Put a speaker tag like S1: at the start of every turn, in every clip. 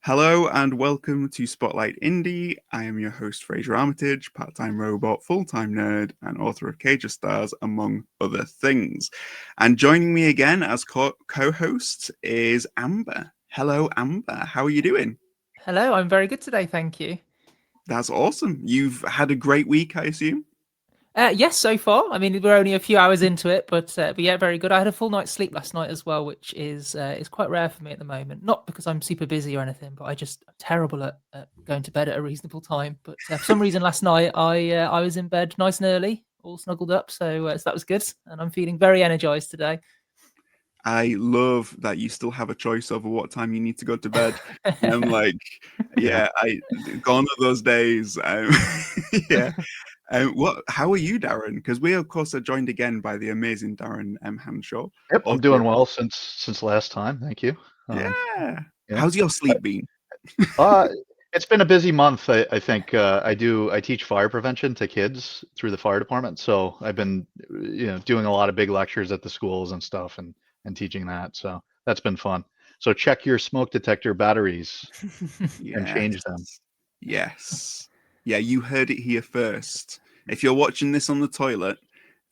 S1: Hello and welcome to Spotlight Indie. I am your host, Frasier Armitage, part-time robot, full-time nerd, and author of Cage of Stars, among other things. And joining me again as co-host is Amber. Hello, Amber. How are you doing?
S2: Hello, I'm very good today, thank you.
S1: That's awesome. You've had a great week, I assume?
S2: Yes, so far. I mean, we're only a few hours into it, but yeah, very good. I had a full night's sleep last night as well, which is quite rare for me at the moment. Not because I'm super busy or anything, but I'm terrible at going to bed at a reasonable time. But for some reason, last night I was in bed nice and early, all snuggled up, so that was good, and I'm feeling very energized today.
S1: I love that you still have a choice over what time you need to go to bed. I'm like, yeah, I gone are those days. Yeah. How are you, Darran? Because we, of course, are joined again by the amazing Darran M Handshaw.
S3: Yep, I'm
S1: Author
S3: doing
S1: of,
S3: well since last time. Thank you.
S1: yeah.
S3: Yeah.
S1: How's your sleep been?
S3: Uh, it's been a busy month. I think I teach fire prevention to kids through the fire department. So I've been doing a lot of big lectures at the schools and stuff and teaching that. So that's been fun. So check your smoke detector batteries and change them.
S1: Yes. Yes. Yeah, you heard it here first. If you're watching this on the toilet,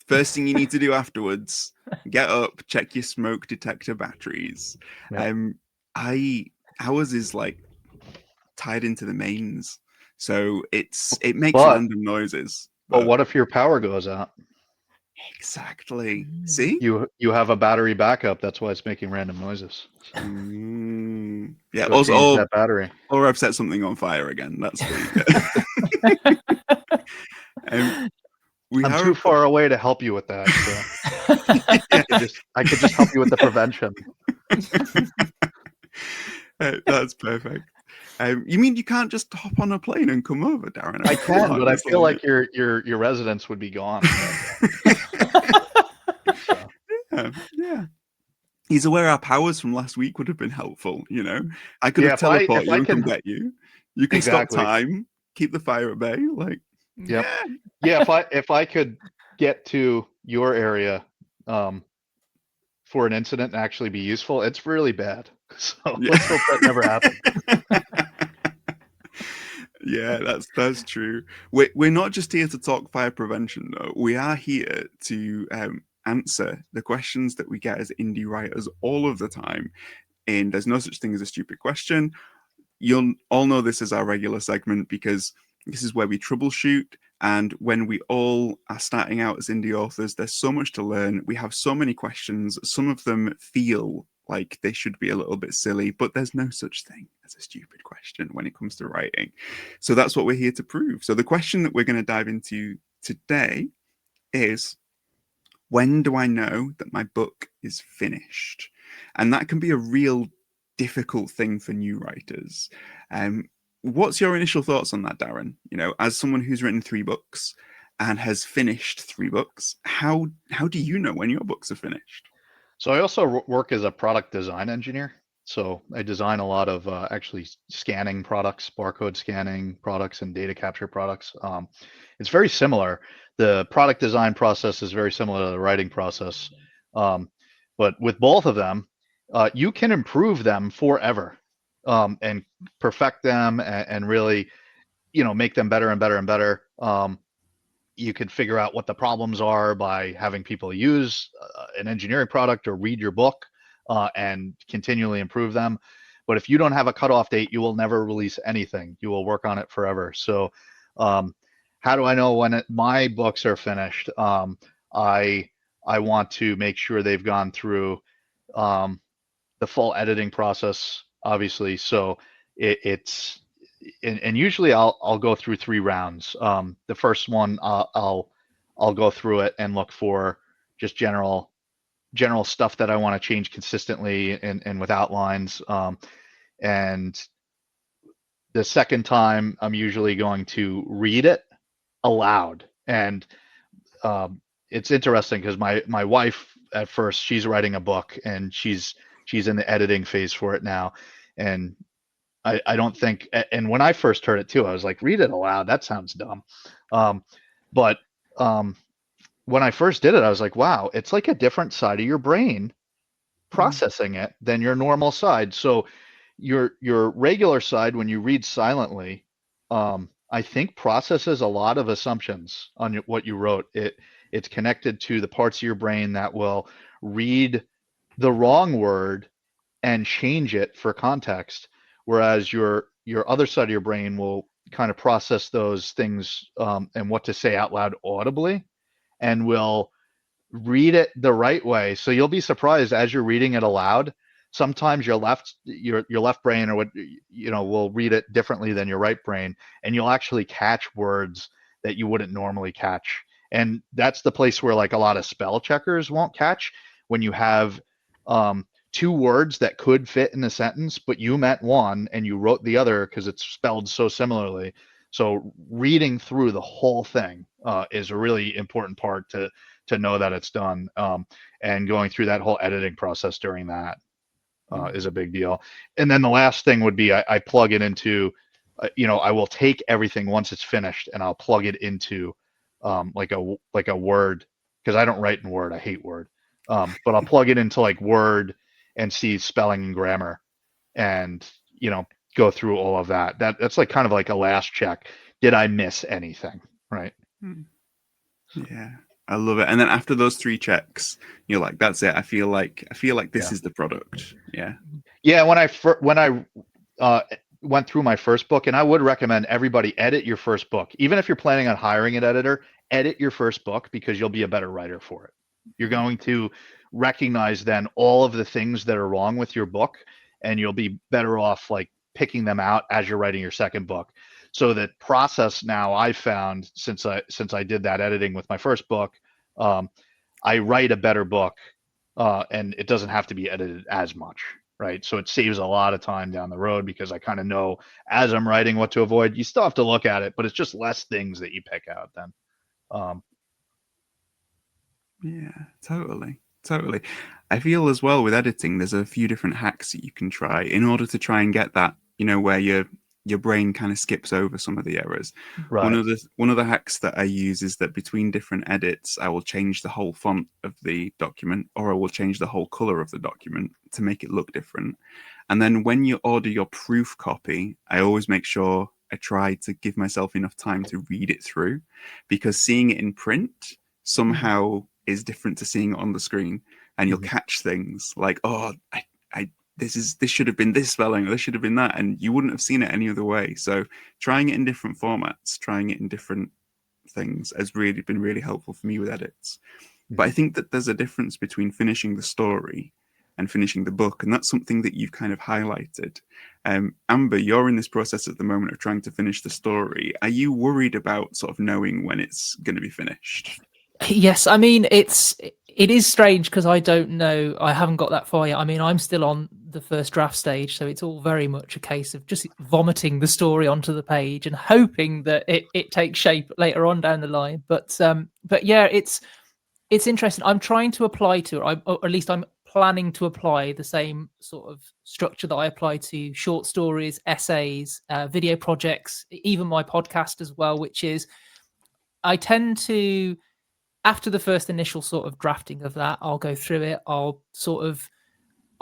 S1: first thing you need to do afterwards, get up, check your smoke detector batteries.
S3: Yep.
S1: Um, I ours is like tied into the mains, so it makes
S3: But
S1: random noises.
S3: but
S1: But
S3: what if your power goes out?
S1: exactly,
S2: Mm.
S1: see,
S3: You have a battery backup. That's why it's making random noises. So
S1: yeah.
S3: go
S1: Also,
S3: change that battery.
S1: or I've set something on fire again. That's the. um, we
S3: I'm
S1: are,
S3: too
S1: of course,
S3: far away to help you with that. So
S1: yeah.
S3: I could just help you with the prevention.
S1: That's perfect. You mean you can't just hop on a plane and come over, Darran?
S3: I
S1: Come
S3: can,
S1: on,
S3: but I
S1: it's
S3: feel
S1: like
S3: like your residence would be gone. So
S1: yeah. He's aware our powers from last week would have been helpful. I could
S3: yeah,
S1: have teleport
S3: if
S1: you
S3: I
S1: and come
S3: can
S1: get you. You can stop
S3: exactly.
S1: time, keep the fire at bay. Like,
S3: Yep.
S1: yeah,
S3: Yeah, if I could get to your area for an incident and actually be useful, it's really bad. So
S1: yeah.
S3: let's hope that never happens.
S1: Yeah, that's true. We're not just here to talk fire prevention, though. We are here to answer the questions that we get as indie writers all of the time. And there's no such thing as a stupid question. You'll all know this is our regular segment because this is where we troubleshoot. And when we all are starting out as indie authors, there's so much to learn. We have so many questions. Some of them feel like they should be a little bit silly, but there's no such thing as a stupid question when it comes to writing. So that's what we're here to prove. So the question that we're going to dive into today is, when do I know that my book is finished? And that can be a real difficult thing for new writers. Um, what's your initial thoughts on that, Darran? As someone who's written 3 books and has finished 3 books, how do you know when your books are finished?
S3: So I also work as a product design engineer. So I design a lot of actually scanning products, barcode scanning products, and data capture products. It's very similar. The product design process is very similar to the writing process, um, but with both of them, you can improve them forever and perfect them and really, make them better and better and better. You could figure out what the problems are by having people use an engineering product or read your book and continually improve them. But if you don't have a cutoff date, you will never release anything. You will work on it forever. So, how do I know when my books are finished? I want to make sure they've gone through um, the full editing process, obviously. So it's and usually I'll go through 3 rounds. The first one I'll go through it and look for just general stuff that I want to change consistently and with outlines. And the second time I'm usually going to read it aloud. And it's interesting because my wife at first, she's writing a book and she's in the editing phase for it now. And I don't think, and when I first heard it too, I was like, read it aloud. That sounds dumb. Um, but when I first did it, I was like, wow, it's like a different side of your brain processing it than your normal side. So your regular side, when you read silently, I think processes a lot of assumptions on what you wrote. It's connected to the parts of your brain that will read the wrong word and change it for context, whereas your other side of your brain will kind of process those things and what to say out loud audibly, and will read it the right way. So you'll be surprised as you're reading it aloud. Sometimes your left brain, or what will read it differently than your right brain, and you'll actually catch words that you wouldn't normally catch. And that's the place where like a lot of spell checkers won't catch, when you have two words that could fit in a sentence, but you meant one and you wrote the other because it's spelled so similarly. So reading through the whole thing is a really important part to know that it's done, and going through that whole editing process during that is a big deal. And then the last thing would be I plug it into, I will take everything once it's finished and I'll plug it into like a Word, because I don't write in Word. I hate Word. But I'll plug it into like Word and see spelling and grammar, and go through all of that. That's like kind of like a last check. Did I miss anything? Right.
S1: Yeah. I love it. And then after those 3 checks, you're like, that's it. I feel like this is the product. Yeah.
S3: Yeah. When I went through my first book, and I would recommend everybody edit your first book. Even if you're planning on hiring an editor, edit your first book, because you'll be a better writer for it. You're going to recognize then all of the things that are wrong with your book, and you'll be better off like picking them out as you're writing your second book. So that process now I've found since I did that editing with my first book, I write a better book, and it doesn't have to be edited as much, right? So it saves a lot of time down the road, because I kind of know as I'm writing what to avoid. You still have to look at it, but it's just less things that you pick out then.
S1: Yeah, totally. I feel as well with editing, there's a few different hacks that you can try in order to try and get that, where your brain kind of skips over some of the errors.
S3: Right.
S1: One of the hacks that I use is that between different edits, I will change the whole font of the document, or I will change the whole color of the document to make it look different. And then when you order your proof copy, I always make sure I try to give myself enough time to read it through, because seeing it in print somehow is different to seeing it on the screen, and you'll catch things like, oh, this should have been this spelling, or this should have been that, and you wouldn't have seen it any other way. So trying it in different formats, trying it in different things has really been really helpful for me with edits. But I think that there's a difference between finishing the story and finishing the book, and that's something that you've kind of highlighted. Amber, you're in this process at the moment of trying to finish the story. Are you worried about sort of knowing when it's going to be finished?
S2: Yes, I mean it is strange, because I don't know. I haven't got that far yet. I mean, I'm still on the first draft stage, so it's all very much a case of just vomiting the story onto the page and hoping that it takes shape later on down the line. But yeah, it's interesting. I'm trying to apply to it, or at least I'm planning to apply the same sort of structure that I apply to short stories, essays, video projects, even my podcast as well, which is I tend to, after the first initial sort of drafting of that, I'll go through it. I'll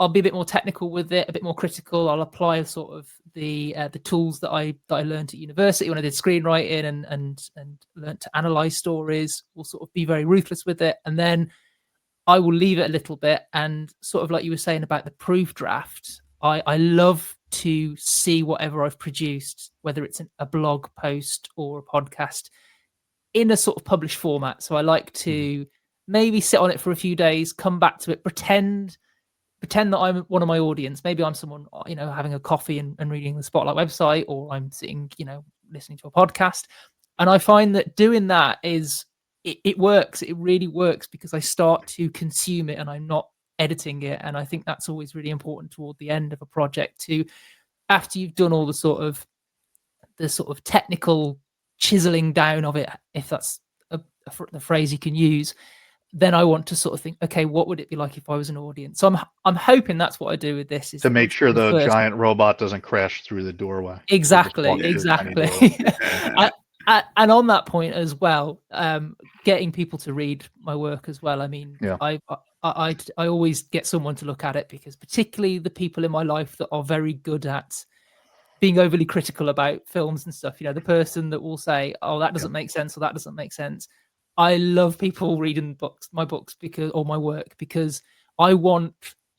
S2: be a bit more technical with it, a bit more critical. I'll apply sort of the tools that I learned at university when I did screenwriting and learned to analyze stories. We'll sort of be very ruthless with it, and then I will leave it a little bit. And sort of like you were saying about the proof draft, I love to see whatever I've produced, whether it's a blog post or a podcast, in a sort of published format. So I like to maybe sit on it for a few days, come back to it, pretend that I'm one of my audience. Maybe I'm someone, having a coffee and reading the Spotlight website, or I'm sitting, listening to a podcast. And I find that doing that it works. It really works, because I start to consume it and I'm not editing it. And I think that's always really important toward the end of a project, to, after you've done all the sort of technical chiseling down of it, if that's the phrase you can use, then I want to sort of think, okay, what would it be like if I was an audience? So I'm hoping that's what I do with this, is
S3: to make sure the giant robot doesn't crash through the doorway.
S2: Exactly. And on that point as well, getting people to read my work as well. I mean,
S3: Yeah.
S2: I always get someone to look at it, because particularly the people in my life that are very good at being overly critical about films and stuff, the person that will say, oh, that doesn't make sense, or that doesn't make sense. I love people reading my books or my work, because I want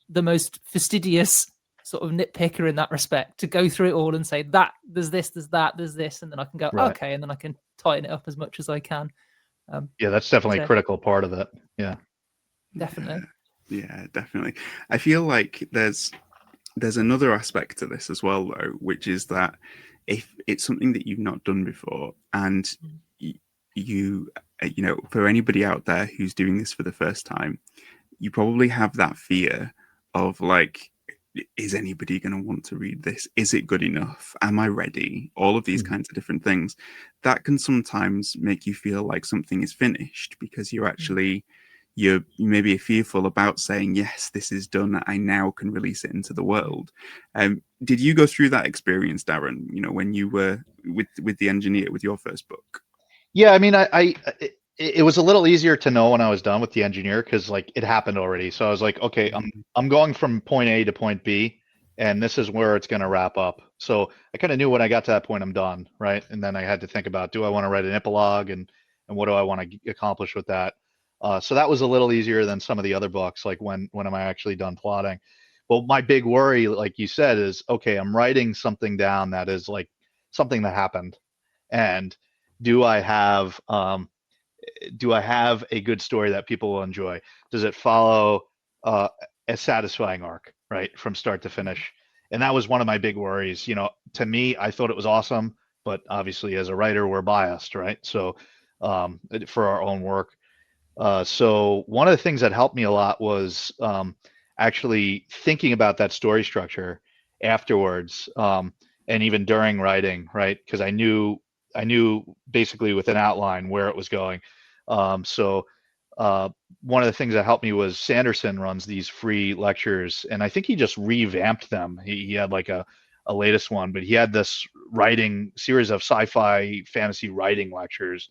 S2: the most fastidious sort of nitpicker in that respect to go through it all and say that there's this, there's that, there's this, and then I can go,
S3: Right.
S2: okay, and then I can tighten it up as much as I can.
S3: Yeah, that's definitely a critical part of it. Yeah.
S2: Definitely.
S1: Yeah, definitely. I feel like there's another aspect to this as well, though, which is that if it's something that you've not done before, and you for anybody out there who's doing this for the first time, you probably have that fear of like, is anybody going to want to read this? Is it good enough? Am I ready? All of these kinds of different things that can sometimes make you feel like something is finished, because you're actually you maybe fearful about saying, yes, this is done, I now can release it into the world. Did you go through that experience, Darran, when you were with the engineer with your first book?
S3: Yeah, I mean, it was a little easier to know when I was done with the engineer, because like it happened already. So I was like, okay, I'm going from point A to point B, and this is where it's going to wrap up. So I kind of knew when I got to that point, I'm done, right? And then I had to think about, do I want to write an epilogue, and what do I want to accomplish with that? So that was a little easier than some of the other books, like when am I actually done plotting? Well, my big worry, like you said, is, okay, I'm writing something down that is like something that happened, and do I have a good story that people will enjoy? Does it follow a satisfying arc, right, from start to finish? And that was one of my big worries. To me, I thought it was awesome, but obviously as a writer, we're biased, right? So for our own work. So one of the things that helped me a lot was actually thinking about that story structure afterwards, and even during writing, right? Because I knew basically with an outline where it was going. So one of the things that helped me was Sanderson runs these free lectures, and I think he just revamped them. He had like a latest one, but he had this writing series of sci-fi fantasy writing lectures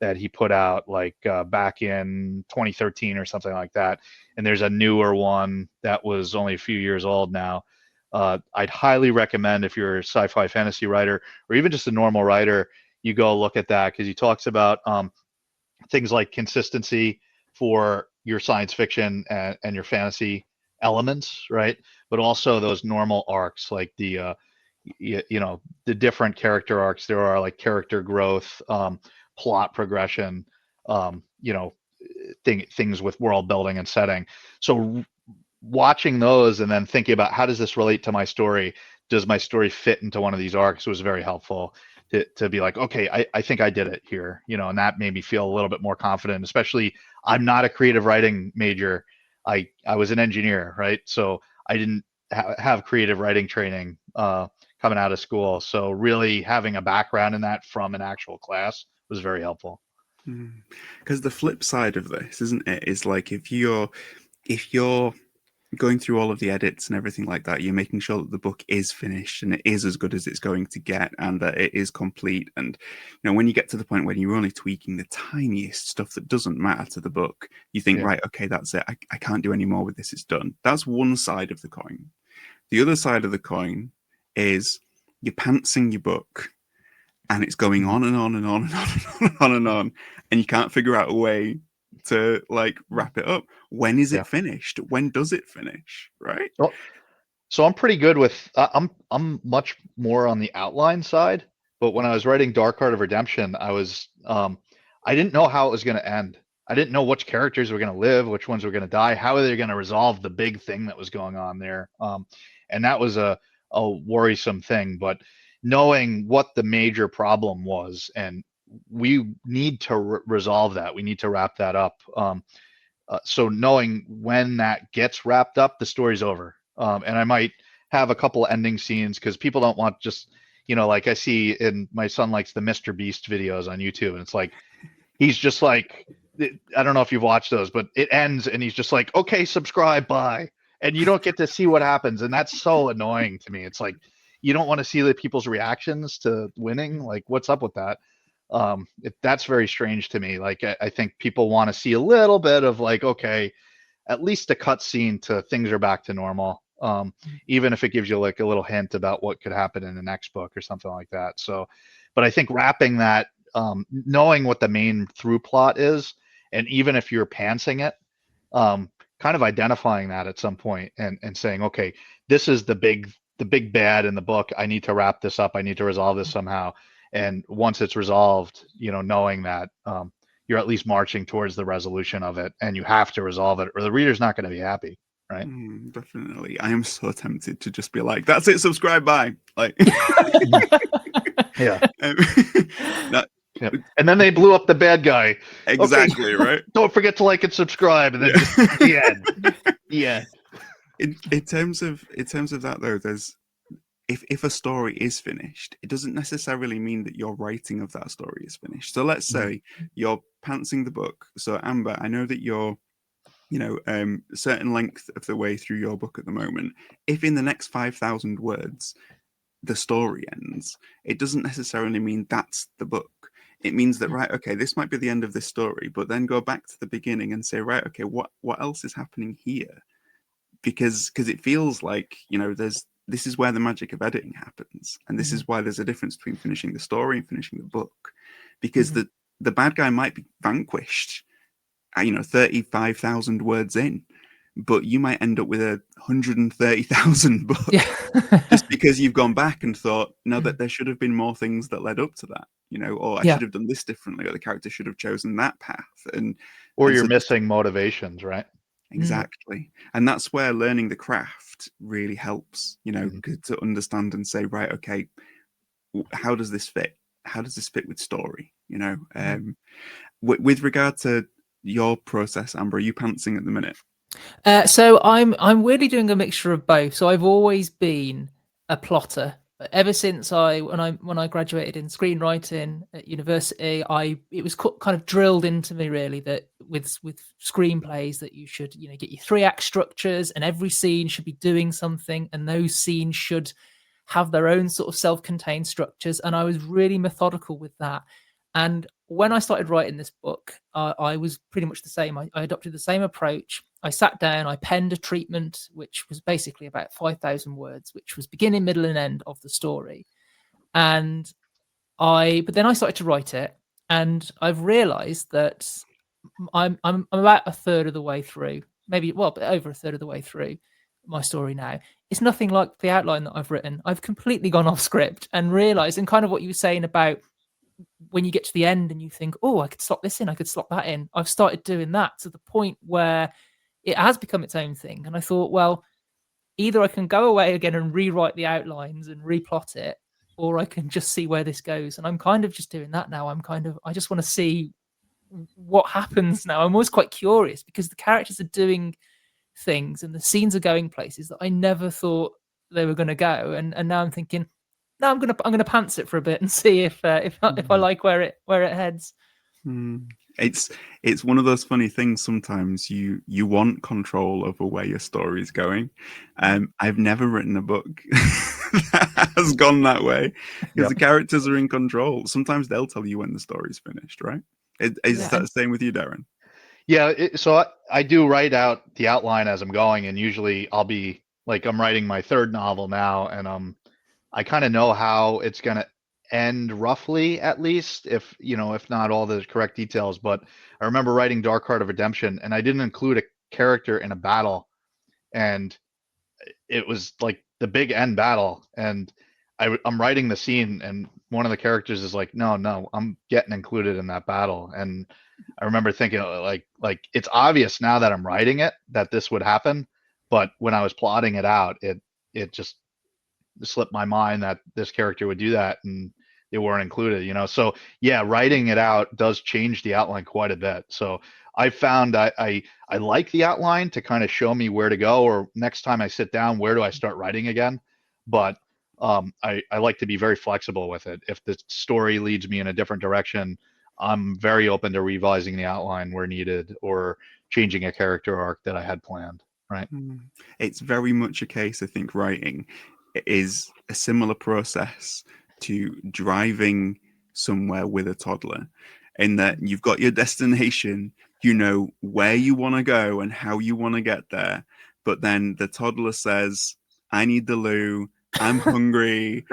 S3: that he put out like back in 2013 or something like that. And there's a newer one that was only a few years old now. I'd highly recommend, if you're a sci-fi fantasy writer or even just a normal writer, you go look at that, because he talks about things like consistency for your science fiction and your fantasy elements, right? But also those normal arcs, like the the different character arcs there are, like character growth, plot progression, things with world building and setting. So watching those and then thinking about, how does this relate to my story? Does my story fit into one of these arcs? Was very helpful to be like, okay, I think I did it here, and that made me feel a little bit more confident, especially I'm not a creative writing major. I was an engineer, right? So I didn't have creative writing training coming out of school. So really having a background in that from an actual class was very helpful.
S1: Because the flip side of this, isn't it, is like, if you're going through all of the edits and everything like that, you're making sure that the book is finished and it is as good as it's going to get, and that it is complete. And when you get to the point where you're only tweaking the tiniest stuff that doesn't matter to the book, you think, right, okay, that's it, I can't do any more with this, it's done. That's one side of the coin. The other side of the coin is you're pantsing your book, and it's going on and on and on and on and on and on, and you can't figure out a way to like wrap it up. When is it finished? When does it finish? Right?
S3: So I'm pretty good with I'm much more on the outline side, but when I was writing Dark Heart of Redemption, I was I didn't know how it was going to end. I didn't know which characters were going to live, which ones were going to die, how are they going to resolve the big thing that was going on there. And that was a worrisome thing, but knowing what the major problem was, and we need to resolve that, we need to wrap that up. So knowing when that gets wrapped up, the story's over. And I might have a couple ending scenes, because people don't want just, like I see in, my son likes the Mr. Beast videos on YouTube, and it's like, he's just like, I don't know if you've watched those, but it ends and he's just like, okay, subscribe, bye. And you don't get to see what happens. And that's so annoying to me. It's like, you don't want to see the people's reactions to winning. Like, what's up with that? That's very strange to me. Like, I think people want to see a little bit of like, okay, at least a cut scene to things are back to normal. Even if it gives you like a little hint about what could happen in the next book or something like that. So, but I think wrapping that, knowing what the main through plot is, and even if you're pantsing it, kind of identifying that at some point and saying, okay, this is the big bad in the book. I need to wrap this up. I need to resolve this somehow. And once it's resolved, knowing that, you're at least marching towards the resolution of it, and you have to resolve it or the reader's not going to be happy. Right.
S1: Definitely. I am so tempted to just be like, that's it, subscribe, bye. Like,
S3: yeah.
S1: That,
S3: yeah. And then they blew up the bad guy.
S1: Exactly,
S3: okay.
S1: Right?
S3: Don't forget to like and subscribe, and then just the end. Yeah.
S1: In terms of that though, there's if a story is finished, it doesn't necessarily mean that your writing of that story is finished. So let's say you're pantsing the book. So Amber, I know that you're certain length of the way through your book at the moment. If in the next 5,000 words the story ends, it doesn't necessarily mean that's the book. It means that, right, okay, this might be the end of this story, but then go back to the beginning and say, right, okay, what else is happening here? Because it feels like, this is where the magic of editing happens, and this is why there's a difference between finishing the story and finishing the book, because the bad guy might be vanquished 35,000 words in, but you might end up with 130,000 book just because you've gone back and thought, no, that there should have been more things that led up to that, or I should have done this differently, or the character should have chosen that path,
S3: or you're missing motivations, right?
S1: Exactly. And that's where learning the craft really helps, to understand and say, right, okay, how does this fit? How does this fit with story? With regard to your process, Amber, are you pantsing at the minute?
S2: So I'm weirdly doing a mixture of both. So I've always been a plotter. Ever since when I graduated in screenwriting at university, it was kind of drilled into me really that with screenplays that you should get your 3-act structures, and every scene should be doing something, and those scenes should have their own sort of self-contained structures. And I was really methodical with that. And when I started writing this book, I was pretty much the same. I adopted the same approach. I sat down, I penned a treatment, which was basically about 5,000 words, which was beginning, middle, and end of the story. But then I started to write it, and I've realized that I'm about a third of the way through, maybe, over a third of the way through my story now. It's nothing like the outline that I've written. I've completely gone off script and realized, and kind of what you were saying about when you get to the end and you think, oh, I could slot this in, I could slot that in. I've started doing that to the point where it has become its own thing. And I thought, well, either I can go away again and rewrite the outlines and replot it, or I can just see where this goes. And I'm kind of just doing that now. I just want to see what happens now. I'm always quite curious because the characters are doing things and the scenes are going places that I never thought they were going to go. And now I'm thinking, no, I'm gonna pants it for a bit and see if I like where it heads.
S1: It's one of those funny things. Sometimes you want control over where your story is going. I've never written a book that has gone that way because the characters are in control. Sometimes they'll tell you when the story's finished, right? Is that the same with you, Darran?
S3: Yeah. So I do write out the outline as I'm going, and usually I'll be like, I'm writing my 3rd novel now, and I kind of know how it's going to end roughly, at least, if not all the correct details. But I remember writing Dark Heart of Redemption, and I didn't include a character in a battle, and it was like the big end battle, and I'm writing the scene, and one of the characters is like, no, I'm getting included in that battle. And I remember thinking, like it's obvious now that I'm writing it that this would happen, but when I was plotting it out, it just slipped my mind that this character would do that, and they weren't included. So yeah, writing it out does change the outline quite a bit. So I found I like the outline to kind of show me where to go, or next time I sit down, where do I start writing again. But I like to be very flexible with it. If the story leads me in a different direction, I'm very open to revising the outline where needed, or changing a character arc that I had planned. Right.
S1: It's very much a case, I think, writing is a similar process to driving somewhere with a toddler, in that you've got your destination, you know where you want to go and how you want to get there, but then the toddler says, I need the loo, I'm hungry,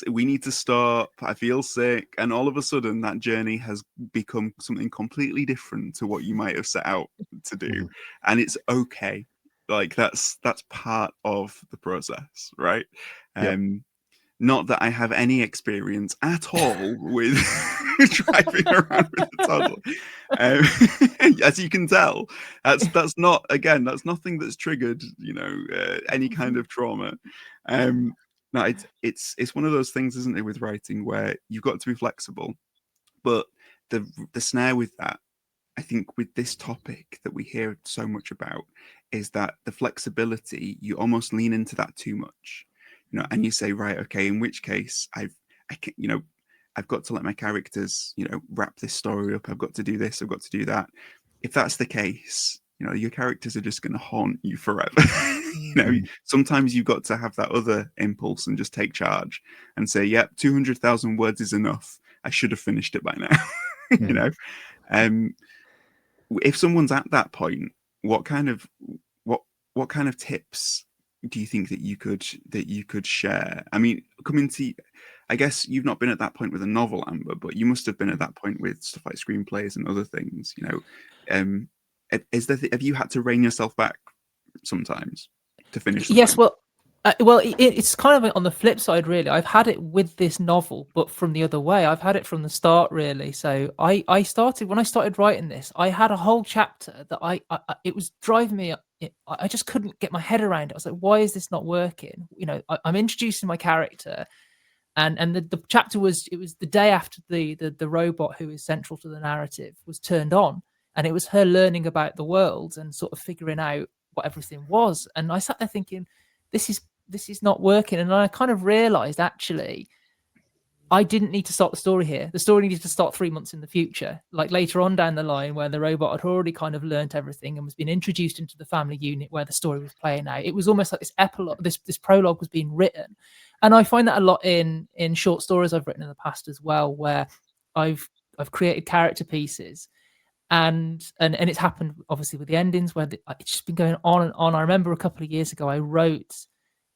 S1: we need to stop, I feel sick, and all of a sudden that journey has become something completely different to what you might have set out to do. And it's okay. Like that's part of the process, right?
S3: Yep.
S1: Not that I have any experience at all with driving around with a toddler. As you can tell, that's not, again, that's nothing that's triggered, any kind of trauma. No, it's one of those things, isn't it, with writing, where you've got to be flexible. But the snare with that, I think, with this topic that we hear so much about, is that the flexibility, you almost lean into that too much. And you say, right, okay, in which case I've got to let my characters, wrap this story up. I've got to do this. I've got to do that. If that's the case, your characters are just going to haunt you forever. Sometimes you've got to have that other impulse and just take charge and say, yep, 200,000 words is enough. I should have finished it by now. If someone's at that point, what kind of tips do you think that you could share? I mean, I guess you've not been at that point with a novel, Amber, but you must have been at that point with stuff like screenplays and other things. Have you had to rein yourself back sometimes to finish something?
S2: Yes, it's kind of on the flip side, really. I've had it with this novel, but from the other way. I've had it from the start, really. So when I started writing this, I had a whole chapter that it was driving me. I just couldn't get my head around it. I was like, why is this not working? I'm introducing my character, and the chapter was the day after the robot who is central to the narrative was turned on, and it was her learning about the world and sort of figuring out what everything was. And I sat there thinking, this is not working. And I kind of realized, actually, I didn't need to start the story here. The story needed to start 3 months in the future, like later on down the line, where the robot had already kind of learnt everything and was being introduced into the family unit where the story was playing out. It was almost like this epilogue, this prologue was being written. And I find that a lot in short stories I've written in the past as well, where I've created character pieces. And it's happened obviously with the endings, where it's just been going on and on. I remember a couple of years ago, I wrote,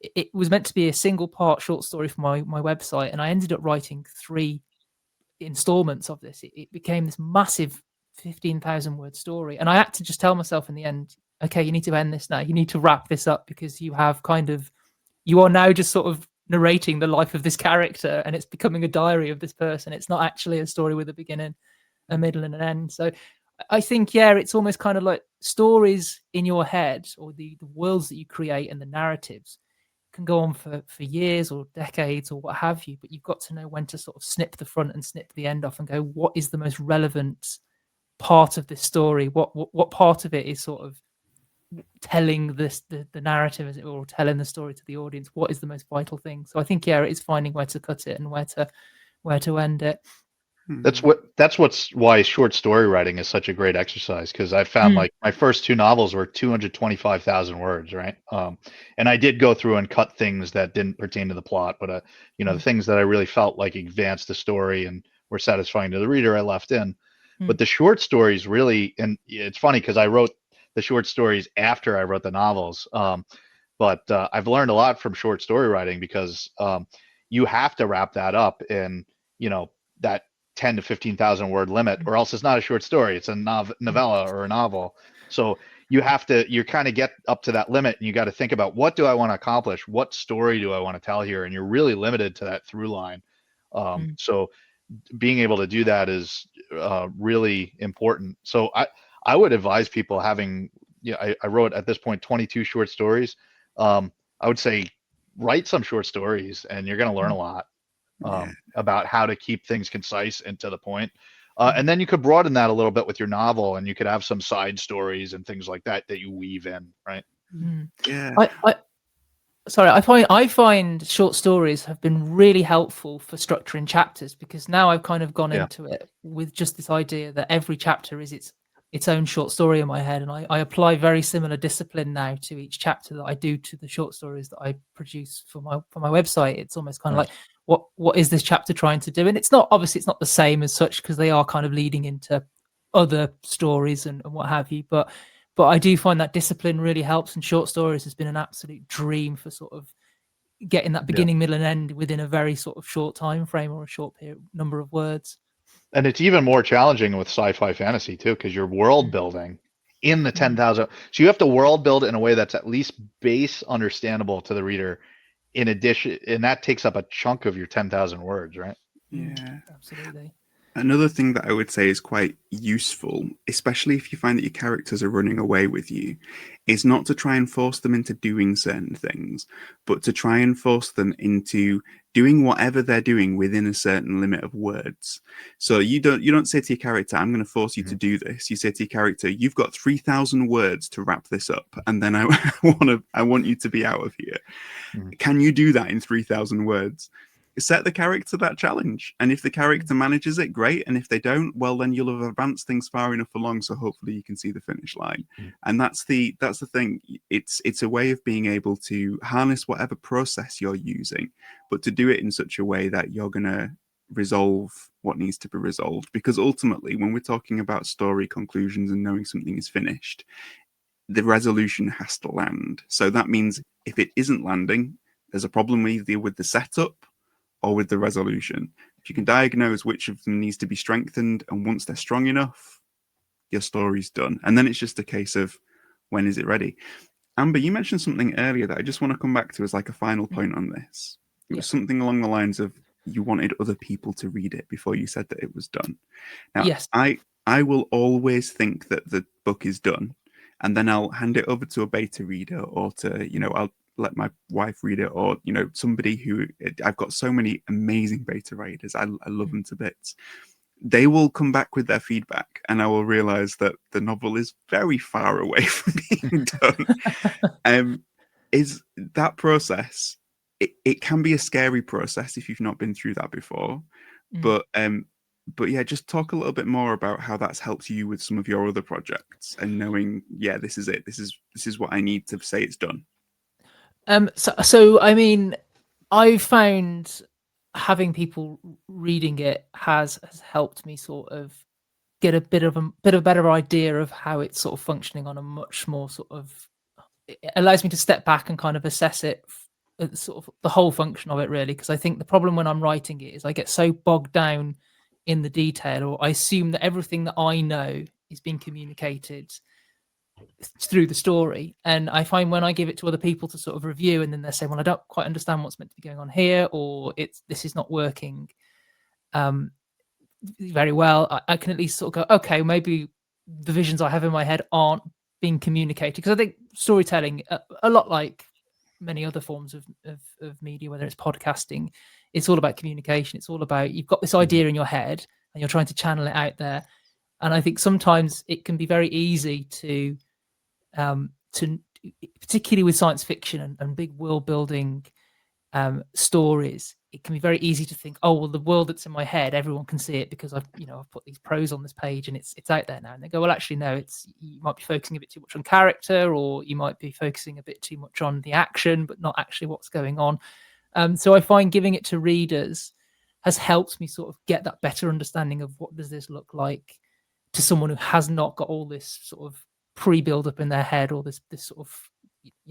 S2: it was meant to be a single part short story for my website, and I ended up writing 3 installments of this. It became this massive 15,000 word story, and I had to just tell myself in the end, okay, you need to end this now. You need to wrap this up, because you are now just sort of narrating the life of this character, and it's becoming a diary of this person. It's not actually a story with a beginning, a middle, and an end. So I think, it's almost kind of like stories in your head, or the worlds that you create and the narratives can go on for years or decades or what have you, but you've got to know when to sort of snip the front and snip the end off and go, what is the most relevant part of this story? What part of it is sort of telling the narrative, as it were, or telling the story to the audience? What is the most vital thing? So I think, it is finding where to cut it and where to end it.
S3: That's why short story writing is such a great exercise, because I found like my first 2 novels were 225,000 words, right? And I did go through and cut things that didn't pertain to the plot, but the things that I really felt like advanced the story and were satisfying to the reader, I left in. But the short stories really, and it's funny because I wrote the short stories after I wrote the novels, but I've learned a lot from short story writing, because you have to wrap that up in that 10 to 15,000 word limit, or else it's not a short story. It's a novella or a novel. So you kind of get up to that limit, and you got to think about, what do I want to accomplish? What story do I want to tell here? And you're really limited to that through line. So being able to do that is really important. So I would advise people having, I wrote at this point 22 short stories. I would say write some short stories, and you're going to learn a lot. About how to keep things concise and to the point. And then you could broaden that a little bit with your novel, and you could have some side stories and things like that you weave in, right?
S1: Yeah.
S2: I find short stories have been really helpful for structuring chapters, because now I've kind of gone into it with just this idea that every chapter is its own short story in my head, and I apply very similar discipline now to each chapter that I do to the short stories that I produce for my website. It's almost kind of like, what is this chapter trying to do? And it's not the same as such, because they are kind of leading into other stories and what have you. But I do find that discipline really helps, and short stories has been an absolute dream for sort of getting that beginning, middle, and end within a very sort of short time frame or a short number of words.
S3: And it's even more challenging with sci-fi fantasy too, because you're world building in the 10,000. So you have to world build in a way that's at least base understandable to the reader. In addition, and that takes up a chunk of your 10,000 words, right?
S1: Yeah,
S2: absolutely.
S1: Another thing that I would say is quite useful, especially if you find that your characters are running away with you, is not to try and force them into doing certain things, but to try and force them into doing whatever they're doing within a certain limit of words. So you don't say to your character, I'm going to force you to do this. You say to your character, you've got 3,000 words to wrap this up, and then I want you to be out of here. Can you do that in 3,000 words? Set the character that challenge, and if the character manages it, great, and if they don't, well, then you'll have advanced things far enough along, so hopefully you can see the finish line. And that's the thing. It's a way of being able to harness whatever process you're using, but to do it in such a way that you're gonna resolve what needs to be resolved. Because ultimately, when we're talking about story conclusions and knowing something is finished, the resolution has to land. So that means if it isn't landing, there's a problem either with the setup or with the resolution. If you can diagnose which of them needs to be strengthened, and once they're strong enough, your story's done. And then it's just a case of, when is it ready? Amber, you mentioned something earlier that I just want to come back to as like a final point on this. It was something along the lines of you wanted other people to read it before you said that it was done. Now,
S2: yes.
S1: I will always think that the book is done, and then I'll hand it over to a beta reader, or to, I'll let my wife read it, or somebody who, I've got so many amazing beta writers, I love them to bits. They will come back with their feedback, and I will realize that the novel is very far away from being done. Is that process, it can be a scary process if you've not been through that before. But yeah, just talk a little bit more about how that's helped you with some of your other projects, and knowing, this is it, this is what I need to say it's done.
S2: So I mean, I've found having people reading it has helped me sort of get a bit of a better idea of how it's sort of functioning on a much more sort of, it allows me to step back and kind of assess it, sort of the whole function of it, really. Because I think the problem when I'm writing it is I get so bogged down in the detail, or I assume that everything that I know is being communicated through the story. And I find when I give it to other people to sort of review, and then they're saying, well, I don't quite understand what's meant to be going on here, or this is not working very well, I can at least sort of go, okay, maybe the visions I have in my head aren't being communicated. Because I think storytelling, a lot like many other forms of media, whether it's podcasting, it's all about communication. It's all about, you've got this idea in your head and you're trying to channel it out there. And I think sometimes it can be very easy to particularly with science fiction and big world building stories, it can be very easy to think, oh, well, the world that's in my head, everyone can see it because I've put these prose on this page and it's out there now. And they go, well, actually, no, you might be focusing a bit too much on character, or you might be focusing a bit too much on the action, but not actually what's going on. So I find giving it to readers has helped me sort of get that better understanding of what does this look like to someone who has not got all this sort of pre-build up in their head, or this sort of,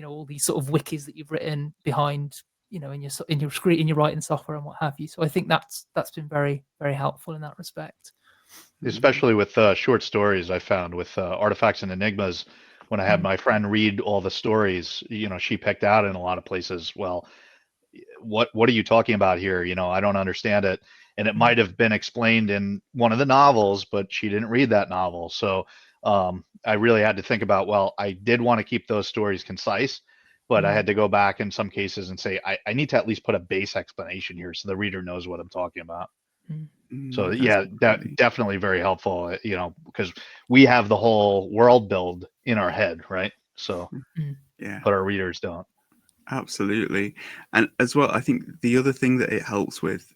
S2: all these sort of wikis that you've written behind, in your screen, in your writing software and what have you. So I think that's been very, very helpful in that respect.
S3: Especially with short stories, I found with Artifacts and Enigmas, when I had my friend read all the stories, she picked out in a lot of places, well, what are you talking about here? I don't understand it. And it might have been explained in one of the novels, but she didn't read that novel. So I really had to think about, well, I did want to keep those stories concise, but I had to go back in some cases and say, I need to at least put a base explanation here so the reader knows what I'm talking about. So yeah, definitely very helpful, because we have the whole world build in our head, right? So, but our readers don't.
S1: Absolutely. And as well, I think the other thing that it helps with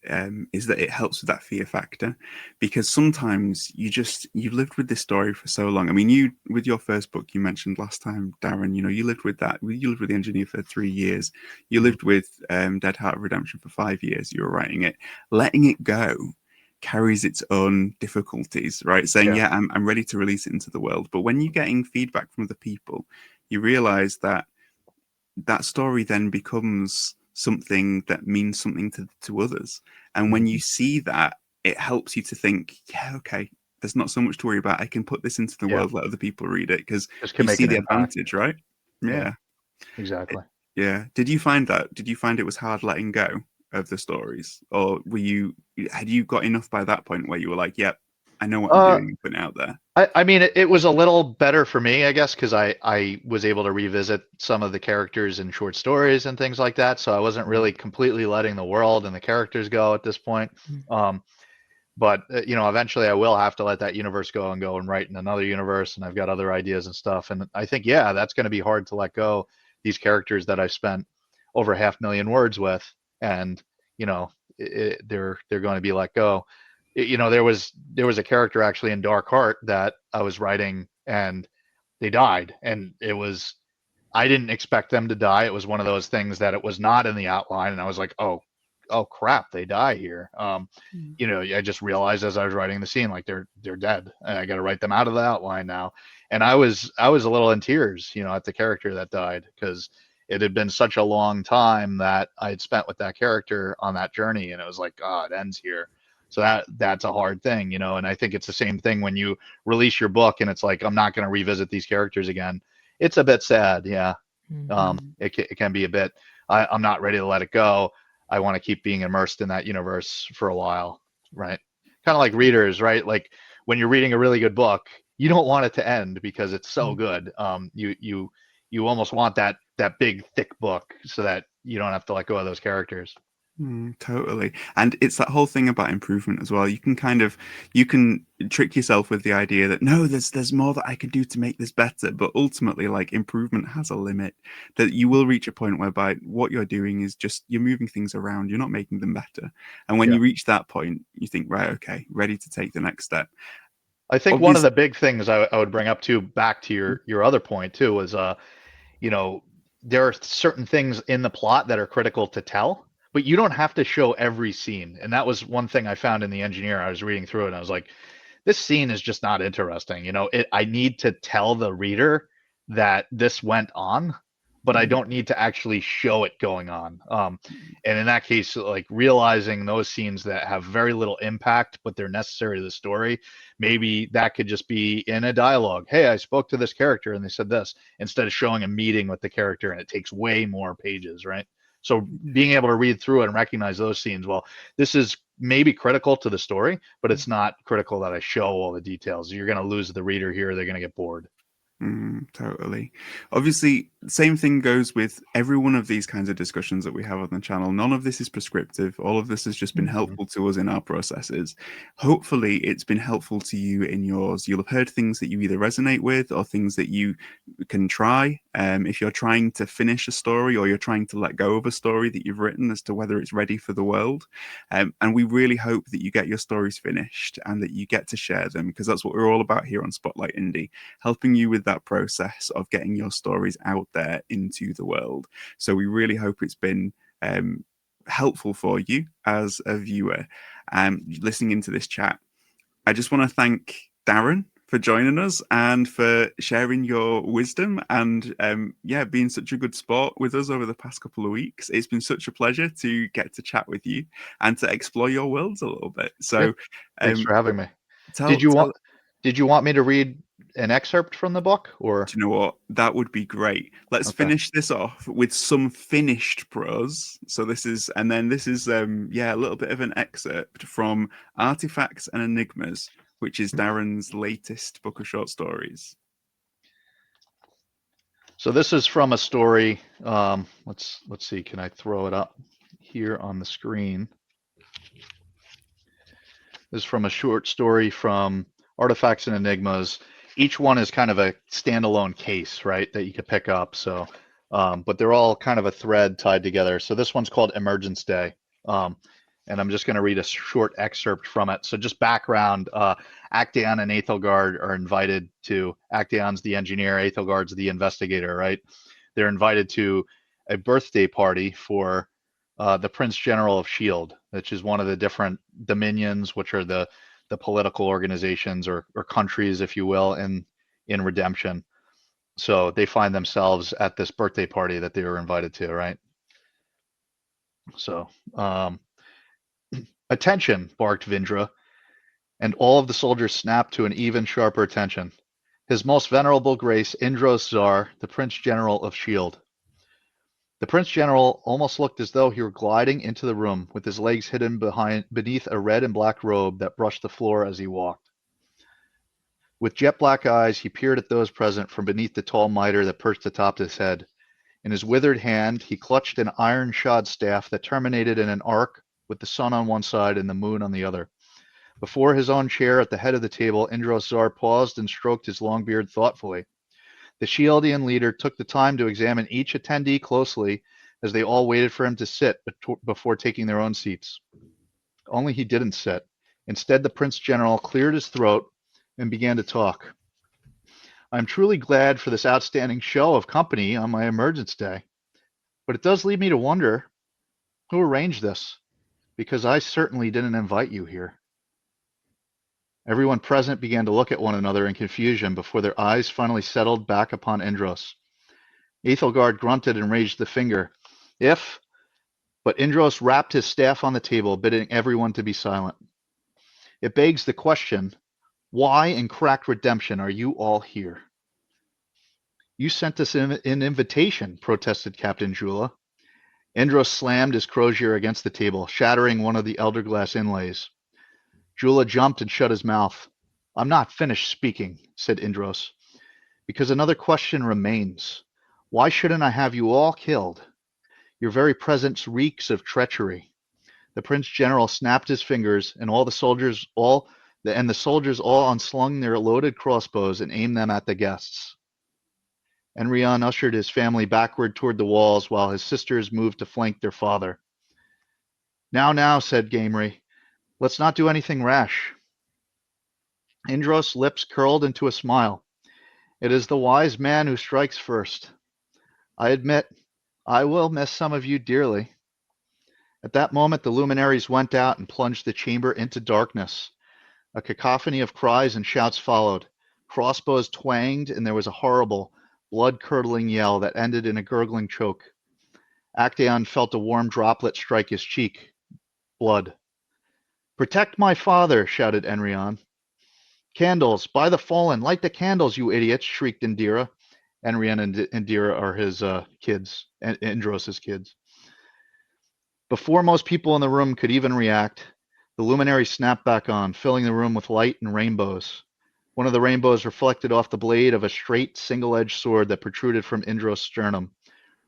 S1: is that it helps with that fear factor, because sometimes you've lived with this story for so long. I mean, you, with your first book, you mentioned last time, Darren, you lived with the engineer for 3 years. You
S3: Mhm.
S1: lived with Dead Heart of Redemption for 5 years. You were writing it. Letting it go carries its own difficulties, right? Saying,
S3: Yeah.
S1: yeah, I'm ready to release it into the world. But when you're getting feedback from other people, you realize that that story then becomes something that means something to others. And when
S3: Mhm.
S1: you see that, it helps you to think, yeah, okay, there's not so much to worry about. I can put this into the
S3: Yeah.
S1: world, let other people read it, because
S3: Just can
S1: you
S3: make
S1: see
S3: an
S1: the
S3: impact.
S1: advantage, right?
S3: Yeah.
S1: Yeah.
S3: Exactly.
S1: Yeah. Did you find that? Did you find it was hard letting go of the stories? Or had you got enough by that point where you were like, yep, I know what I'm doing and putting it out there?
S3: I mean, it was a little better for me, I guess, because I was able to revisit some of the characters in short stories and things like that. So I wasn't really completely letting the world and the characters go at this point. But eventually I will have to let that universe go and write in another universe, and I've got other ideas and stuff. And I think, yeah, that's going to be hard to let go these characters that I've spent over 500,000 words with, and they're going to be let go. There was a character actually in Dark Heart that I was writing, and they died, and I didn't expect them to die. It was one of those things that it was not in the outline, and I was like, oh crap, they die here. I just realized as I was writing the scene, like they're dead, and I got to write them out of the outline now. And I was a little in tears, at the character that died, because it had been such a long time that I had spent with that character on that journey, and it was like, oh, it ends here. So that's a hard thing, and I think it's the same thing when you release your book and it's like, I'm not going to revisit these characters again. It's a bit sad, yeah. It can be a bit. I'm not ready to let it go. I want to keep being immersed in that universe for a while, right? Kind of like readers, right? Like when you're reading a really good book, you don't want it to end because it's so good. You almost want that big thick book so that you don't have to let go of those characters.
S1: Totally. And it's that whole thing about improvement as well. You can trick yourself with the idea that no, there's more that I can do to make this better, but ultimately, like, improvement has a limit, that you will reach a point whereby what you're doing is just you're moving things around, you're not making them better. And when
S3: Yeah.
S1: you reach that point, you think, right, okay, ready to take the next step.
S3: I think one of
S1: Obviously,
S3: the big things I would bring up too, back to your other point too, was there are certain things in the plot that are critical to tell, but you don't have to show every scene. And that was one thing I found in The Engineer. I was reading through it and I was like, this scene is just not interesting. I need to tell the reader that this went on, but I don't need to actually show it going on. And in that case, like realizing those scenes that have very little impact, but they're necessary to the story, maybe that could just be in a dialogue. Hey, I spoke to this character and they said this, instead of showing a meeting with the character, and it takes way more pages, right? So being able to read through it and recognize those scenes, well, this is maybe critical to the story, but it's not critical that I show all the details. You're going to lose the reader here. They're going to get bored.
S1: Totally. Obviously, same thing goes with every one of these kinds of discussions that we have on the channel. None of this is prescriptive. All of this has just been helpful to us in our processes. Hopefully, it's been helpful to you in yours. You'll have heard things that you either resonate with or things that you can try. If you're trying to finish a story or you're trying to let go of a story that you've written, as to whether it's ready for the world. And we really hope that you get your stories finished and that you get to share them, because that's what we're all about here on Spotlight Indie, helping you with that process of getting your stories out there into the world. So we really hope it's been helpful for you as a viewer listening into this chat. I just want to thank Darren for joining us and for sharing your wisdom and being such a good sport with us over the past couple of weeks. It's been such a pleasure to get to chat with you and to explore your worlds a little bit. So
S3: thanks for having me.
S1: tell
S3: Did you want me to read an excerpt from the book, or?
S1: Do you know what? That would be great. Let's finish this off with some finished prose. So this is a little bit of an excerpt from Artifacts and Enigmas, which is Darren's latest book of short stories.
S3: So this is from a story. Let's see. Can I throw it up here on the screen? This is from a short story from Artifacts and Enigmas. Each one is kind of a standalone case, right, that you could pick up. So but they're all kind of a thread tied together. So this one's called Emergence Day. And I'm just going to read a short excerpt from it. So just background, Actaeon and Aethelgard are invited to, Actaeon's the engineer, Aethelgard's the investigator, right? They're invited to a birthday party for the Prince General of S.H.I.E.L.D., which is one of the different dominions, which are the political organizations or countries, if you will, in Redemption. So they find themselves at this birthday party that they were invited to, right? So, attention, barked Vindra, and all of the soldiers snapped to an even sharper attention. His most venerable grace, Indros Tsar, the Prince General of S.H.I.E.L.D. The Prince General almost looked as though he were gliding into the room, with his legs hidden beneath a red and black robe that brushed the floor as he walked. With jet black eyes, he peered at those present from beneath the tall mitre that perched atop his head. In his withered hand, he clutched an iron-shod staff that terminated in an arc with the sun on one side and the moon on the other. Before his own chair at the head of the table, Indros Tsar paused and stroked his long beard thoughtfully. The Shieldian leader took the time to examine each attendee closely as they all waited for him to sit before taking their own seats. Only he didn't sit. Instead, the Prince General cleared his throat and began to talk. I'm truly glad for this outstanding show of company on my Emergence Day. But it does lead me to wonder who arranged this, because I certainly didn't invite you here. Everyone present began to look at one another in confusion before their eyes finally settled back upon Indros. Aethelgard grunted and raised the finger. But Indros rapped his staff on the table, bidding everyone to be silent. It begs the question, why in cracked redemption are you all here? You sent us an invitation, protested Captain Jula. Indros slammed his crosier against the table, shattering one of the elder glass inlays. Jula jumped and shut his mouth. I'm not finished speaking, said Indros, because another question remains. Why shouldn't I have you all killed? Your very presence reeks of treachery. The Prince General snapped his fingers, and the soldiers all unslung their loaded crossbows and aimed them at the guests. Enrion ushered his family backward toward the walls while his sisters moved to flank their father. Now, said Gamry, let's not do anything rash. Indros' lips curled into a smile. It is the wise man who strikes first. I admit, I will miss some of you dearly. At that moment, the luminaries went out and plunged the chamber into darkness. A cacophony of cries and shouts followed. Crossbows twanged, and there was a horrible, blood-curdling yell that ended in a gurgling choke. Actaeon felt a warm droplet strike his cheek. Blood. Protect my father, shouted Enrion. Candles, by the fallen, light the candles, you idiots, shrieked Indira. Enrion and Indira are his kids, Indros' kids. Before most people in the room could even react, the luminary snapped back on, filling the room with light and rainbows. One of the rainbows reflected off the blade of a straight, single-edged sword that protruded from Indros' sternum.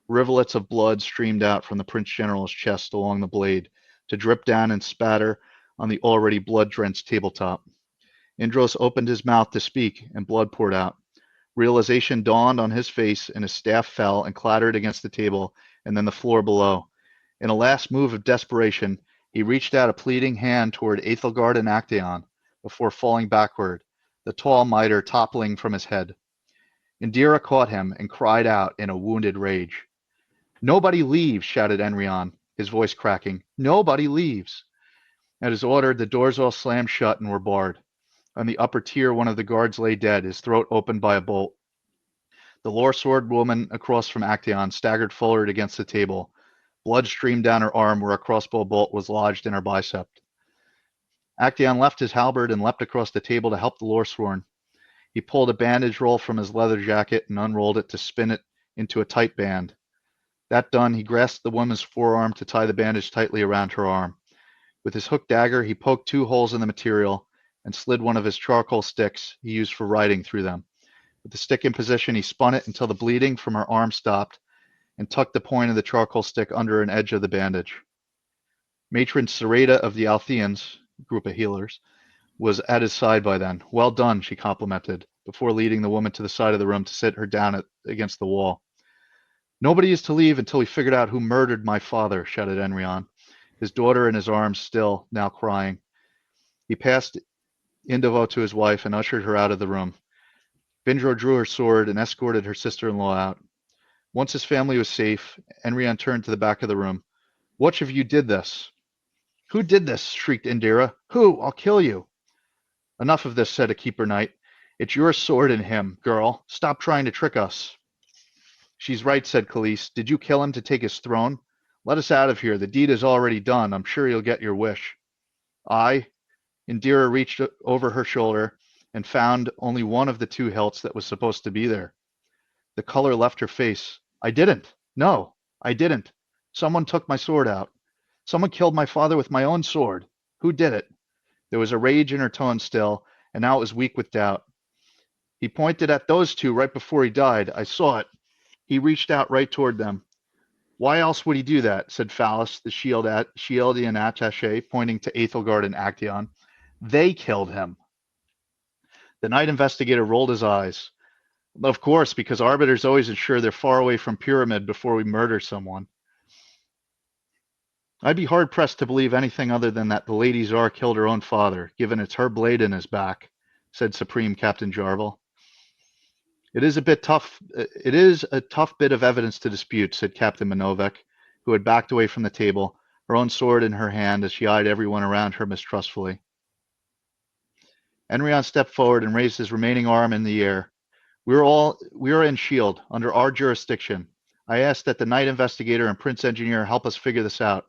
S3: Rivulets of blood streamed out from the Prince General's chest along the blade to drip down and spatter on the already blood-drenched tabletop. Indros opened his mouth to speak, and blood poured out. Realization dawned on his face, and his staff fell and clattered against the table and then the floor below. In a last move of desperation, he reached out a pleading hand toward Aethelgard and Actaeon before falling backward, the tall mitre toppling from his head. Indira caught him and cried out in a wounded rage. Nobody leaves, shouted Enrion, his voice cracking. Nobody leaves. At his order, the doors all slammed shut and were barred. On the upper tier, one of the guards lay dead, his throat opened by a bolt. The loresword woman across from Actaeon staggered forward against the table. Blood streamed down her arm where a crossbow bolt was lodged in her bicep. Actaeon left his halberd and leapt across the table to help the loresworn. He pulled a bandage roll from his leather jacket and unrolled it to spin it into a tight band. That done, he grasped the woman's forearm to tie the bandage tightly around her arm. With his hooked dagger, he poked 2 holes in the material and slid one of his charcoal sticks he used for riding through them. With the stick in position, he spun it until the bleeding from her arm stopped and tucked the point of the charcoal stick under an edge of the bandage. Matron Sereda of the Altheans, group of healers, was at his side by then. Well done, she complimented, before leading the woman to the side of the room to sit her down against the wall. Nobody is to leave until we figured out who murdered my father, shouted Enrion, his daughter in his arms still, now crying. He passed Indivo to his wife and ushered her out of the room. Vindro drew her sword and escorted her sister-in-law out. Once his family was safe, Enrion turned to the back of the room. Which of you did this? Who did this? Shrieked Indira. Who? I'll kill you. Enough of this, said a keeper knight. It's your sword in him, girl. Stop trying to trick us. She's right, said Khalees. Did you kill him to take his throne? Let us out of here. The deed is already done. I'm sure you'll get your wish. I. Indira reached over her shoulder and found only one of the two hilts that was supposed to be there. The color left her face. I didn't. No, I didn't. Someone took my sword out. Someone killed my father with my own sword. Who did it? There was a rage in her tone still, and now it was weak with doubt. He pointed at those two right before he died. I saw it. He reached out right toward them. Why else would he do that? Said Phallus, the Shieldian attaché, pointing to Aethelgard and Actaeon. They killed him. The night investigator rolled his eyes. Of course, because arbiters always ensure they're far away from Pyramid before we murder someone. I'd be hard-pressed to believe anything other than that the Lady Tsar killed her own father, given it's her blade in his back, said Supreme Captain Jarvel. It is a tough bit of evidence to dispute, said Captain Minovek, who had backed away from the table, her own sword in her hand as she eyed everyone around her mistrustfully. Enrion stepped forward and raised his remaining arm in the air. We are in S.H.I.E.L.D., under our jurisdiction. I ask that the night investigator and Prince Engineer help us figure this out.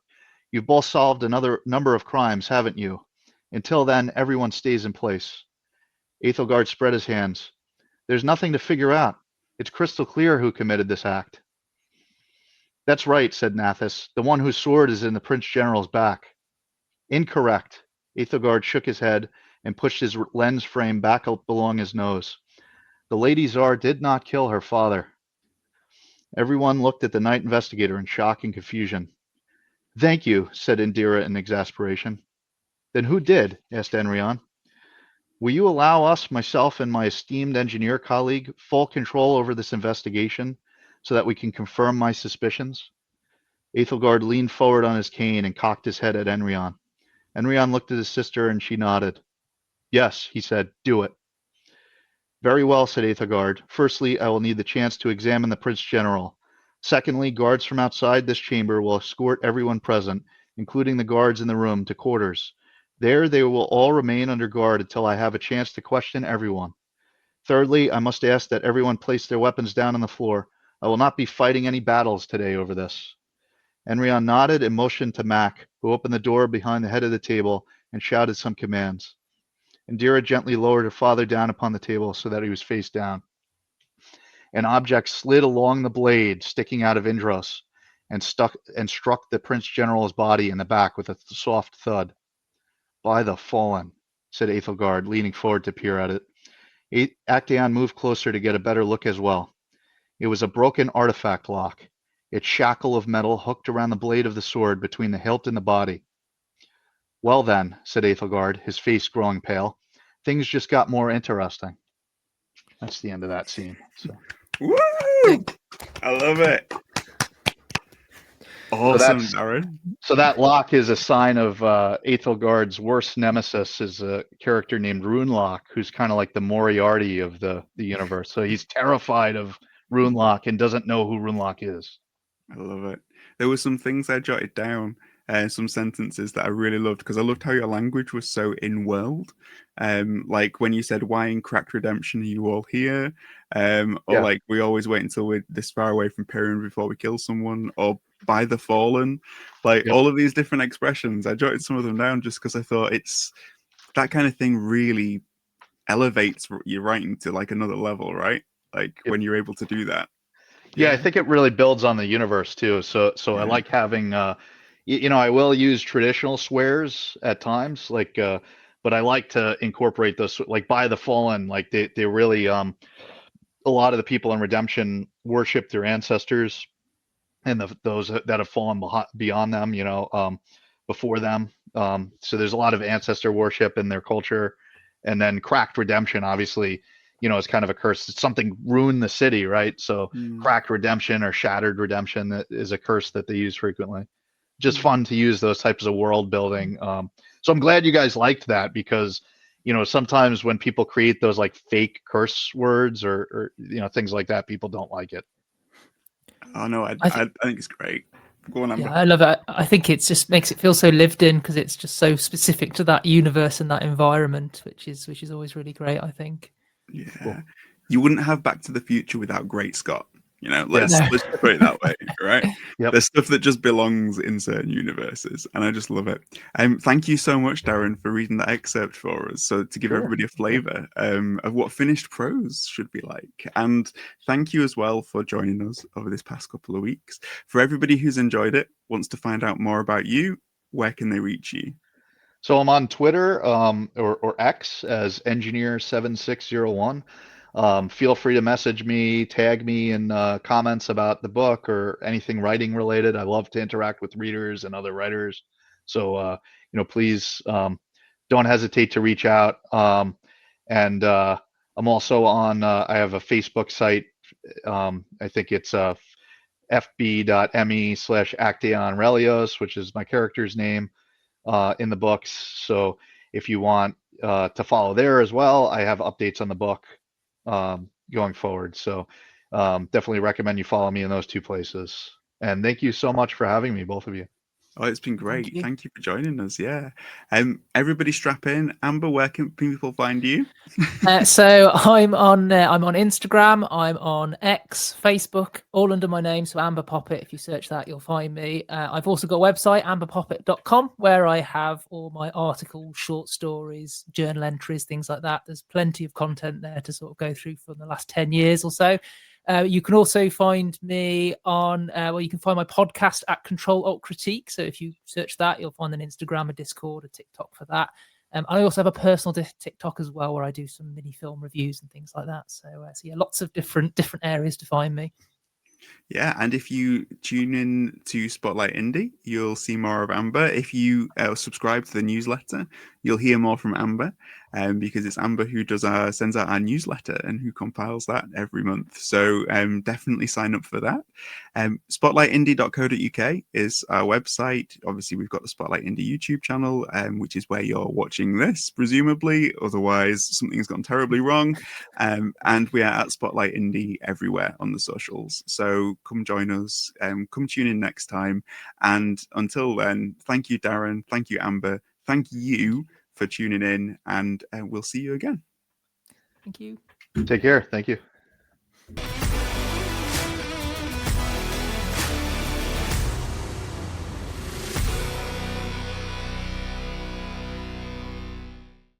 S3: You've both solved another number of crimes, haven't you? Until then, everyone stays in place. Aethelgard spread his hands. There's nothing to figure out. It's crystal clear who committed this act. That's right, said Nathis, the one whose sword is in the Prince General's back. Incorrect. Aethelgard shook his head and pushed his lens frame back up along his nose. The Lady Tsar did not kill her father. Everyone looked at the night investigator in shock and confusion. Thank you, said Indira in exasperation. Then who did? Asked Enrion. Will you allow us, myself and my esteemed engineer colleague, full control over this investigation so that we can confirm my suspicions? Aethelgard leaned forward on his cane and cocked his head at Enrion. Enrion looked at his sister and she nodded. Yes, he said, do it. Very well, said Aethelgard. Firstly, I will need the chance to examine the Prince General. Secondly, guards from outside this chamber will escort everyone present, including the guards in the room, to quarters. There they will all remain under guard until I have a chance to question everyone. Thirdly, I must ask that everyone place their weapons down on the floor. I will not be fighting any battles today over this. Enrion nodded and motioned to Mac, who opened the door behind the head of the table and shouted some commands. Indira gently lowered her father down upon the table so that he was face down. An object slid along the blade sticking out of Indros and struck the Prince General's body in the back with a soft thud. By the fallen, said Aethelgard, leaning forward to peer at it. Actaeon moved closer to get a better look as well. It was a broken artifact lock, its shackle of metal hooked around the blade of the sword between the hilt and the body. Well then, said Aethelgard, his face growing pale, things just got more interesting. That's the end of that scene. So.
S1: Woo! I love it. Awesome, Darren.
S3: So that lock is a sign of Aethelgard's worst nemesis is a character named Runelock, who's kind of like the Moriarty of the universe. So he's terrified of Runelock and doesn't know who Runelock is.
S1: I love it. There were some things I jotted down, some sentences that I really loved, because I loved how your language was so in-world. Like when you said, why in Cracked Redemption are you all here? Or like, we always wait until we're this far away from Pyrian before we kill someone, or by the fallen. Like all of these different expressions, I jotted some of them down just because I thought it's that kind of thing really elevates your writing to like another level, right? Like when you're able to do that.
S3: Yeah, I think it really builds on the universe too. So I like having, I will use traditional swears at times, like, but I like to incorporate those, like by the fallen, like they really, a lot of the people in Redemption worship their ancestors and those that have fallen beyond them, before them. So there's a lot of ancestor worship in their culture. And then Cracked Redemption, obviously, is kind of a curse. Something ruined the city, right? So cracked redemption or shattered redemption, that is a curse that they use frequently. Just fun to use those types of world building. So I'm glad you guys liked that, because sometimes when people create those like fake curse words or things like that, people don't like it.
S1: Oh no, I think it's great. Go on, Amber.
S2: Yeah, I love it. I think it just makes it feel so lived in, because it's just so specific to that universe and that environment, which is always really great, I think.
S1: Yeah.
S3: Cool.
S1: You wouldn't have Back to the Future without Great Scott. Let's
S2: Yeah.
S1: just put it that way, right?
S3: Yep.
S1: There's stuff that just belongs in certain universes, and I just love it. Thank you so much, Darran, for reading that excerpt for us, so to give everybody a flavour of what finished prose should be like. And thank you as well for joining us over this past couple of weeks. For everybody who's enjoyed it, wants to find out more about you, where can they reach you?
S3: So I'm on Twitter or X as engineer7601. Feel free to message me, tag me in comments about the book or anything writing related. I love to interact with readers and other writers. So, please don't hesitate to reach out. And I'm also on, I have a Facebook site. I think it's fb.me/Actaeon Relios, which is my character's name in the books. So if you want to follow there as well, I have updates on the book going forward. So definitely recommend you follow me in those two places. And thank you so much for having me, both of you.
S1: Oh, it's been great. Thank you for joining us. Yeah. Everybody strap in. Amber, where can people find you?
S2: So I'm on Instagram, I'm on X, Facebook, all under my name. So Amber Poppitt. If you search that, you'll find me. I've also got a website, amberpoppitt.com, where I have all my articles, short stories, journal entries, things like that. There's plenty of content there to sort of go through from the last 10 years or so. You can also find me on, you can find my podcast at Control Alt Critique. So if you search that, you'll find an Instagram, a Discord, a TikTok for that. I also have a personal TikTok as well, where I do some mini film reviews and things like that. So yeah, lots of different areas to find me.
S1: Yeah, and if you tune in to Spotlight Indie, you'll see more of Amber. If you subscribe to the newsletter, you'll hear more from Amber, because it's Amber who sends out our newsletter and who compiles that every month. So definitely sign up for that. Spotlightindie.co.uk is our website. Obviously, we've got the Spotlight Indie YouTube channel, which is where you're watching this, presumably. Otherwise, something's gone terribly wrong. And we are at Spotlight Indie everywhere on the socials. So come join us. Come tune in next time. And until then, thank you, Darran. Thank you, Amber. Thank you for tuning in. And we'll see you again.
S2: Thank you.
S3: Take care. Thank you.